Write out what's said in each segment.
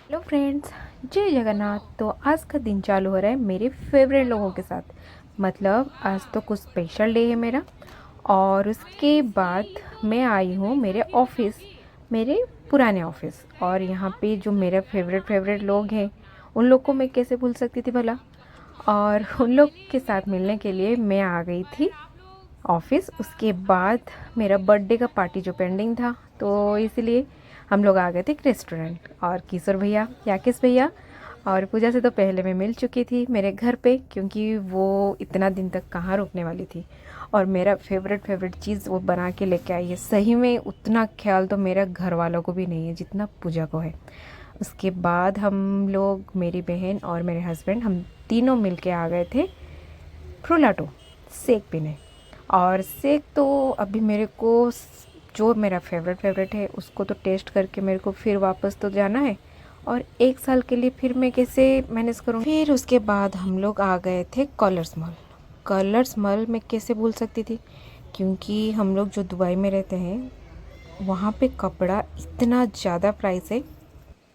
Hello friends, जय जगन्नाथ। तो आज का दिन चालू हो रहा है मेरे फेवरेट लोगों के साथ। मतलब आज तो कुछ स्पेशल डे है मेरा। और उसके बाद मैं आई हूँ मेरे ऑफिस, मेरे पुराने ऑफिस। और यहाँ पे जो मेरे फेवरेट लोग हैं उन लोग को मैं कैसे भूल सकती थी भला। और उन लोग के साथ मिलने के लिए मैं आ गई थी ऑफिस। उसके बाद मेरा बर्थडे का पार्टी जो पेंडिंग था, तो इसलिए हम लोग आ गए थे एक रेस्टोरेंट। और किशोर भैया, याकिस भैया और पूजा से तो पहले मैं मिल चुकी थी मेरे घर पे, क्योंकि वो इतना दिन तक कहाँ रुकने वाली थी। और मेरा फेवरेट चीज़ वो बना के लेके आई है। सही में उतना ख्याल तो मेरे घर वालों को भी नहीं है जितना पूजा को है। उसके बाद हम लोग, मेरी बहन और मेरे हस्बैंड, हम तीनों मिल के आ गए थे फ्रूलाटो सेक पीने। और सेक तो अभी मेरे को जो मेरा फेवरेट है उसको तो टेस्ट करके मेरे को फिर वापस तो जाना है। और एक साल के लिए फिर मैं कैसे मैनेज करूँगी। फिर उसके बाद हम लोग आ गए थे कलर्स मॉल। कलर्स मॉल मैं कैसे भूल सकती थी, क्योंकि हम लोग जो दुबई में रहते हैं वहाँ पे कपड़ा इतना ज़्यादा प्राइस है,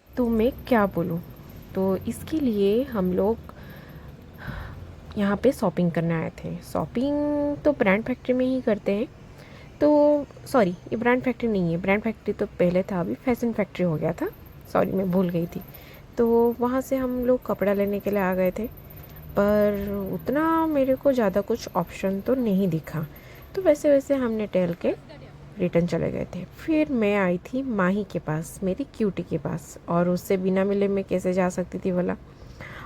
तो मैं क्या बोलूँ। तो इसके लिए हम लोग यहाँ पे शॉपिंग करने आए थे। शॉपिंग तो ब्रांड फैक्ट्री में ही करते हैं। तो सॉरी, ये ब्रांड फैक्ट्री नहीं है, ब्रांड फैक्ट्री तो पहले था, अभी फैशन फैक्ट्री हो गया था। सॉरी, मैं भूल गई थी। तो वहाँ से हम लोग कपड़ा लेने के लिए आ गए थे, पर उतना मेरे को ज़्यादा कुछ ऑप्शन तो नहीं दिखा। तो वैसे वैसे हमने टहल के रिटर्न चले गए थे। फिर मैं आई थी माही के पास, मेरी क्यूटी के पास, और उससे बिना मिले मैं कैसे जा सकती थी भला।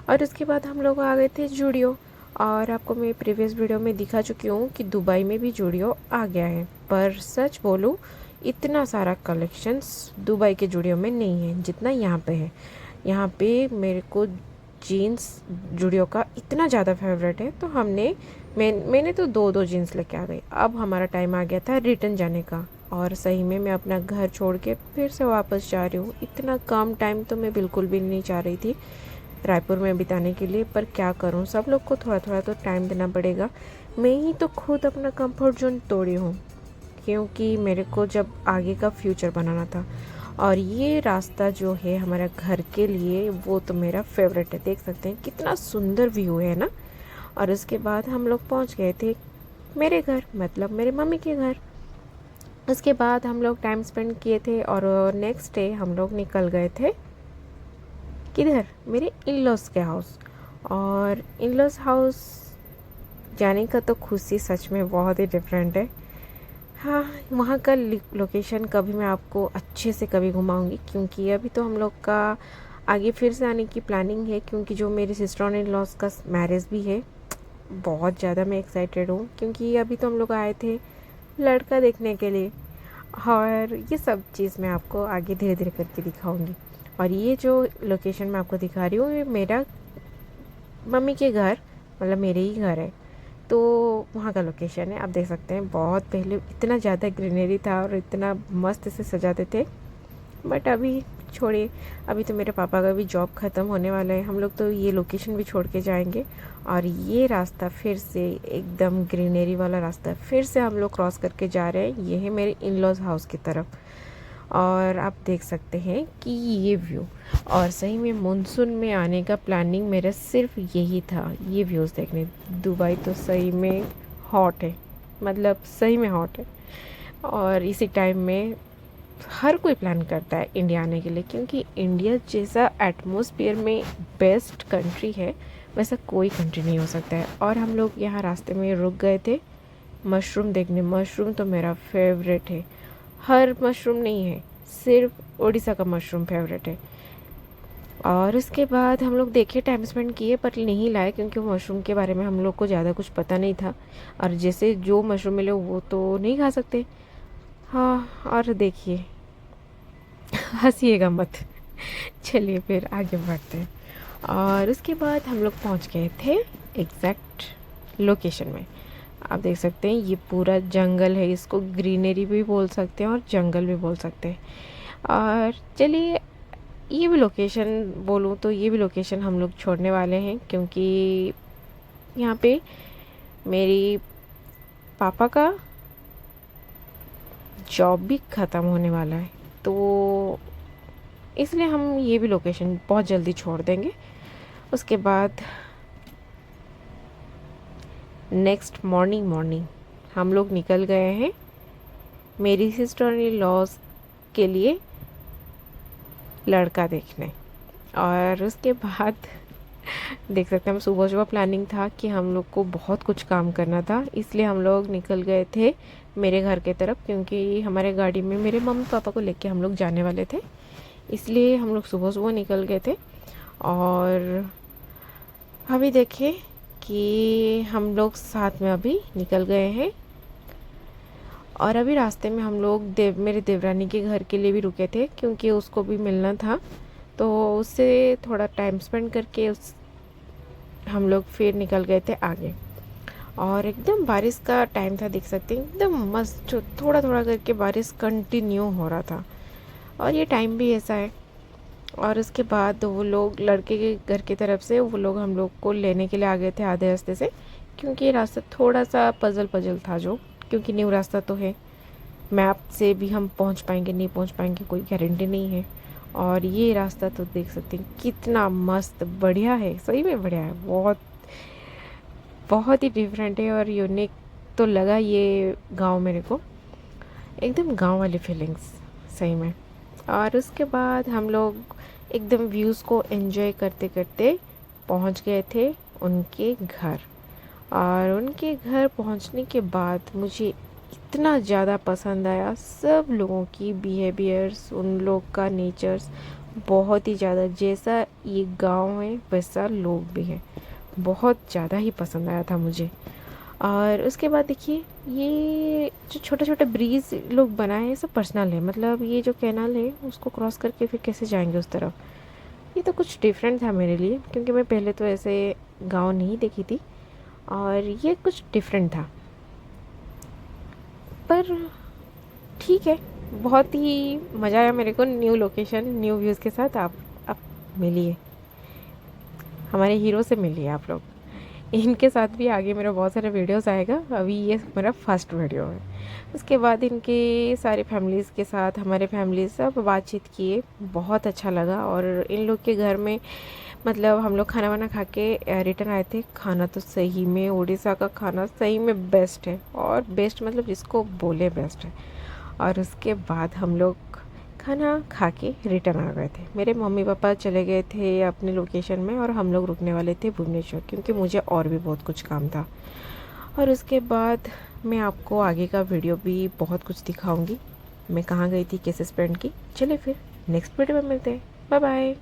और उसके बाद हम लोग आ गए थे जूडियो। और आपको मैं प्रीवियस वीडियो में दिखा चुकी हूँ कि दुबई में भी जूडियो आ गया है, पर सच बोलूँ इतना सारा कलेक्शंस दुबई के जूडियो में नहीं है जितना यहाँ पे है। यहाँ पे मेरे को जीन्स जूडियो का इतना ज़्यादा फेवरेट है, तो मैंने तो दो दो जीन्स लेके आ गई। अब हमारा टाइम आ गया था रिटर्न जाने का। और सही में मैं अपना घर छोड़ के फिर से वापस जा रही हूँ। इतना कम टाइम तो मैं बिल्कुल भी नहीं चाह रही थी रायपुर में बिताने के लिए, पर क्या करूं, सब लोग को थोड़ा थोड़ा तो टाइम देना पड़ेगा। मैं ही तो खुद अपना कंफर्ट जोन तोड़ी हूँ, क्योंकि मेरे को जब आगे का फ्यूचर बनाना था। और ये रास्ता जो है हमारा घर के लिए, वो तो मेरा फेवरेट है। देख सकते हैं कितना सुंदर व्यू है ना। और उसके बाद हम लोग पहुँच गए थे मेरे घर, मतलब मेरे मम्मी के घर। उसके बाद हम लोग टाइम स्पेंड किए थे, और नेक्स्ट डे हम लोग निकल गए थे किधर, मेरे इन लॉज के हाउस। और इन लॉज हाउस जाने का तो खुशी सच में बहुत ही डिफरेंट है। हाँ, वहाँ का लोकेशन कभी मैं आपको अच्छे से कभी घुमाऊंगी, क्योंकि अभी तो हम लोग का आगे फिर से आने की प्लानिंग है, क्योंकि जो मेरे सिस्टर इन लॉज का मैरिज भी है। बहुत ज़्यादा मैं एक्साइटेड हूँ, क्योंकि अभी तो हम लोग आए थे लड़का देखने के लिए। और ये सब चीज़ मैं आपको आगे धीरे धीरे करके दिखाऊंगी। और ये जो लोकेशन मैं आपको दिखा रही हूँ, ये मेरा मम्मी के घर, मतलब मेरे ही घर है। तो वहाँ का लोकेशन है, आप देख सकते हैं। बहुत पहले इतना ज़्यादा ग्रीनरी था और इतना मस्त से सजाते थे, बट अभी छोड़िए। अभी तो मेरे पापा का भी जॉब ख़त्म होने वाला है, हम लोग तो ये लोकेशन भी छोड़ के जाएंगे। और ये रास्ता फिर से एकदम ग्रीनरी वाला रास्ता फिर से हम लोग क्रॉस करके जा रहे हैं। ये है मेरे इन लॉज हाउस की तरफ। और आप देख सकते हैं कि ये व्यू, और सही में मानसून में आने का प्लानिंग मेरा सिर्फ यही था, ये व्यूज़ देखने। दुबई तो सही में हॉट है, मतलब सही में हॉट है। और इसी टाइम में हर कोई प्लान करता है इंडिया आने के लिए, क्योंकि इंडिया जैसा एटमॉस्फेयर में बेस्ट कंट्री है, वैसा कोई कंट्री नहीं हो सकता है। और हम लोग यहाँ रास्ते में रुक गए थे मशरूम देखने। मशरूम तो मेरा फेवरेट है। हर मशरूम नहीं है, सिर्फ उड़ीसा का मशरूम फेवरेट है। और उसके बाद हम लोग देखे, टाइम स्पेंड किए, पर नहीं लाए, क्योंकि वो मशरूम के बारे में हम लोग को ज़्यादा कुछ पता नहीं था। और जैसे जो मशरूम मिले वो तो नहीं खा सकते। हाँ, और देखिए हंसीएगा मत। चलिए फिर आगे बढ़ते हैं। और उसके बाद हम लोग पहुंच गए थे एग्जैक्ट लोकेशन में। आप देख सकते हैं ये पूरा जंगल है, इसको ग्रीनरी भी बोल सकते हैं और जंगल भी बोल सकते हैं। और चलिए, ये भी लोकेशन बोलूँ तो ये भी लोकेशन हम लोग छोड़ने वाले हैं, क्योंकि यहाँ पे मेरी पापा का जॉब भी ख़त्म होने वाला है। तो इसलिए हम ये भी लोकेशन बहुत जल्दी छोड़ देंगे। उसके बाद नेक्स्ट मॉर्निंग हम लोग निकल गए हैं मेरी सिस्टर इन लॉज के लिए लड़का देखने। और उसके बाद देख सकते हैं हम सुबह सुबह प्लानिंग था कि हम लोग को बहुत कुछ काम करना था, इसलिए हम लोग निकल गए थे मेरे घर के तरफ, क्योंकि हमारे गाड़ी में मेरे मम्मी पापा को लेके हम लोग जाने वाले थे, इसलिए हम लोग सुबह सुबह निकल गए थे। और अभी देखिए कि हम लोग साथ में अभी निकल गए हैं। और अभी रास्ते में हम लोग मेरे देवरानी के घर के लिए भी रुके थे, क्योंकि उसको भी मिलना था, तो उससे थोड़ा टाइम स्पेंड करके हम लोग फिर निकल गए थे आगे। और एकदम बारिश का टाइम था, देख सकते हैं एकदम मस्त, जो थोड़ा थोड़ा करके बारिश कंटिन्यू हो रहा था, और ये टाइम भी ऐसा है। और उसके बाद वो लोग लड़के के घर की तरफ से वो लोग हम लोग को लेने के लिए आ गए थे आधे रास्ते से, क्योंकि ये रास्ता थोड़ा सा पजल था, जो क्योंकि न्यू रास्ता तो है, मैप से भी हम पहुंच पाएंगे नहीं पहुंच पाएंगे कोई गारंटी नहीं है। और ये रास्ता तो देख सकते हैं कितना मस्त बढ़िया है, सही में बढ़िया है, बहुत बहुत ही डिफरेंट है और यूनिक तो लगा ये गांव मेरे को, एकदम गांव वाली फीलिंग्स सही में। और उसके बाद हम लोग एकदम व्यूज़ को एंजॉय करते करते पहुंच गए थे उनके घर। और उनके घर पहुंचने के बाद मुझे इतना ज़्यादा पसंद आया, सब लोगों की बिहेवियर्स, उन लोग का नेचर्स बहुत ही ज़्यादा, जैसा ये गांव है वैसा लोग भी हैं, बहुत ज़्यादा ही पसंद आया था मुझे। और उसके बाद देखिए ये जो छोटे छोटे ब्रिज लोग बनाए हैं सब पर्सनल है, मतलब ये जो कैनाल है उसको क्रॉस करके फिर कैसे जाएंगे उस तरफ, ये तो कुछ डिफरेंट था मेरे लिए, क्योंकि मैं पहले तो ऐसे गांव नहीं देखी थी, और ये कुछ डिफरेंट था, पर ठीक है, बहुत ही मज़ा आया मेरे को न्यू लोकेशन न्यू व्यूज़ के साथ। आप मिलिए, हमारे हीरो से मिलिए आप लोग, इनके साथ भी आगे मेरा बहुत सारे वीडियोस आएगा, अभी ये मेरा फर्स्ट वीडियो है। उसके बाद इनके सारे फैमिलीज़ के साथ हमारे फैमिली सब बातचीत किए, बहुत अच्छा लगा। और इन लोग के घर में मतलब हम लोग खाना वाना खा के रिटर्न आए थे। खाना तो सही में उड़ीसा का खाना सही में बेस्ट है, और बेस्ट मतलब जिसको बोले बेस्ट है। और उसके बाद हम लोग खाना खा के रिटर्न आ गए थे, मेरे मम्मी पापा चले गए थे अपने लोकेशन में, और हम लोग रुकने वाले थे भुवनेश्वर, क्योंकि मुझे और भी बहुत कुछ काम था। और उसके बाद मैं आपको आगे का वीडियो भी बहुत कुछ दिखाऊंगी, मैं कहाँ गई थी कैसे स्पेंड की। चलिए फिर नेक्स्ट वीडियो में मिलते हैं, बाय बाय।